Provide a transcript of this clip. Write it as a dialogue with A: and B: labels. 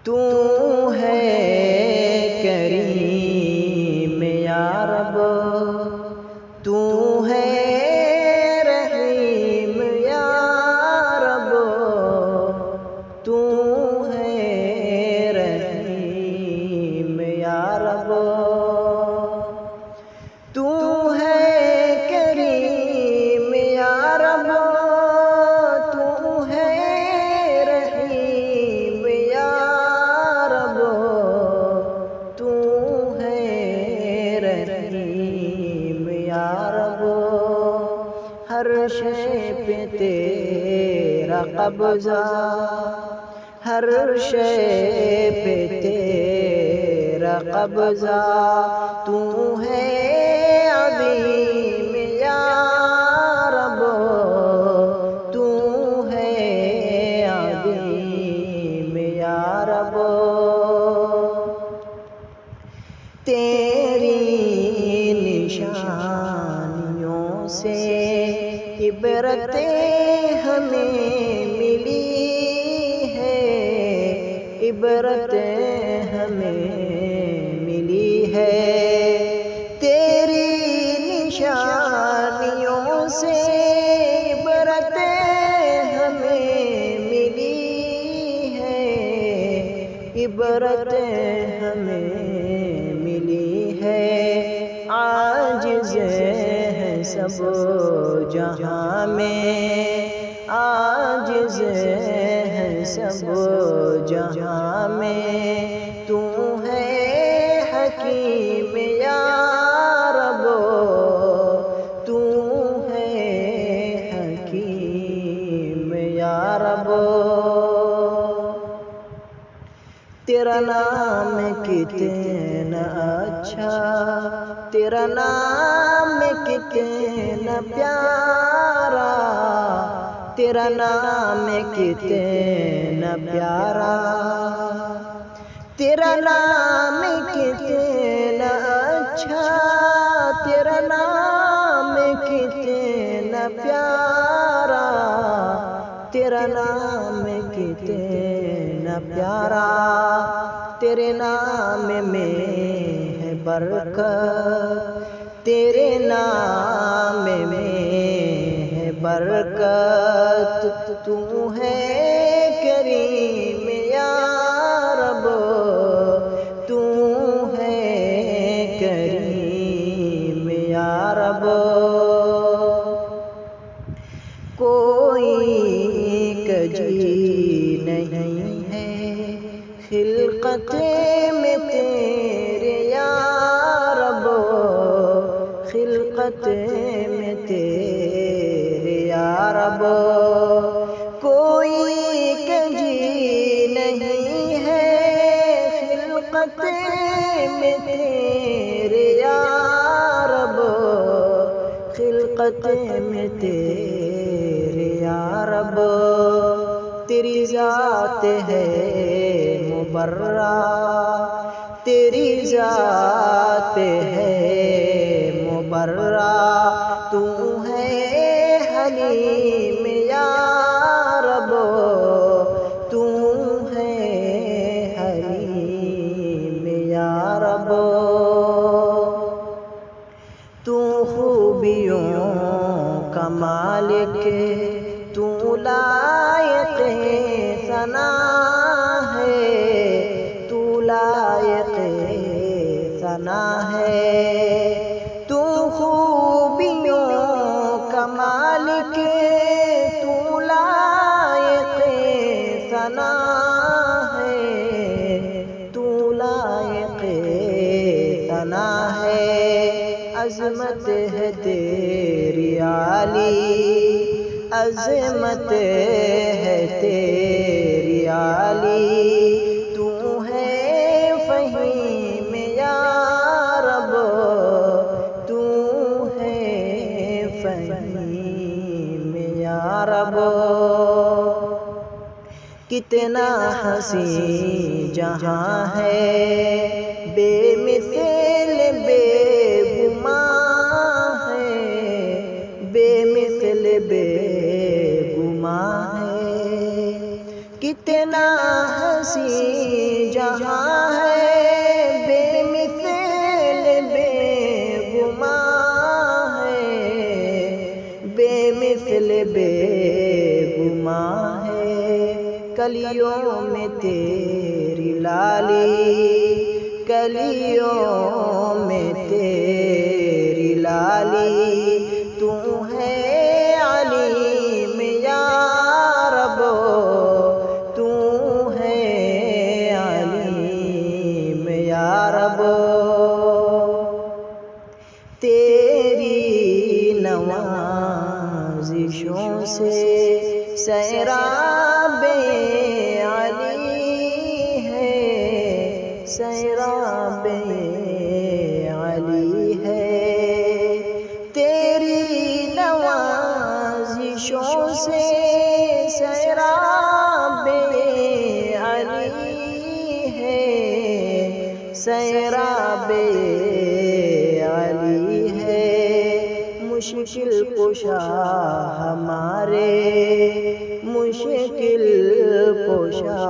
A: تو ہے کریم یا رب، تو ہے رحیم یا رب، تو ہے رحیم یا رب، تو ہے کریم یا رب، تو ہے رحیم یا رب، تو ہے رحیم یا رب، ہر شے پہ تیرا قبضہ، ہر شے پہ تیرا قبضہ، تو ہے عظیم یا رب، تو ہے عظیم یا رب، تیری نشانیوں سے عبرتیں ہمیں ملی ہے، عبرتیں ہمیں ملی ہے، تیری نشانیوں سے عبرتیں ہمیں ملی ہے، عبرتیں ہمیں ملی ہے، عاجز ہیں سب جہاں میں، عاجز ہیں سب جہاں میں، تو ہے حکیم یا رب، تو ہے حکیم یا رب، تیرا نام کتنا اچھا، تیرا نام کتنا پیارا، تیرا نام کتنا پیارا، تیرا نام کتنا اچھا، تیرا نام کتنا پیارا، تیرا نام کتنا پیارا، تیرے نام میں ہے برکت، تیرے نام میں ہے برکت، تو ہے کریم یا رب، تو ہے کریم یا رب، کوئی کجی نہیں ہے خلقت میں تیرے یا رب، خلقت میں تیرے یا رب، کوئی کجی نہیں ہے خلقت میں تیرے یا رب، خلقت میں تیرے یا رب، تیری ذات ہے مبرہ، تیری ذات ہے مبرہ، تو ہے حلیم یا رب، تو ہے حلیم یا رب، تو خوبیوں کا مالک، تو لائق ثنا ہے، تو لائق ثنا ہے، تو خوبیوں کا مالک، تو لائق ثنا ہے، تو لائق ثنا ہے، عظمت ہے تیری عالی، عظمت ہے تیری عالی، تو ہے فہیم یا رب، تو ہے فہیم یا رب، کتنا حسین جہاں ہے بے مثل بے گماں ہے، بے مثل بے گماں ہے، کتنا حسین جہاں ہے بے مثل بے گماں ہے، بے مثل بے گماں ہے، کلیوں میں تیری لالی، کلیوں میں تیری لالی، تو ہے علیم یا رب، تو ہے علیم یا رب، تیری نوازشوں سے سیراب علی ہے، سیراب علی ہے، تیری نوازشوں سے سیراب علی ہے، سیراب علی ہے، مشکل کشا ہمارے، مشکل کشا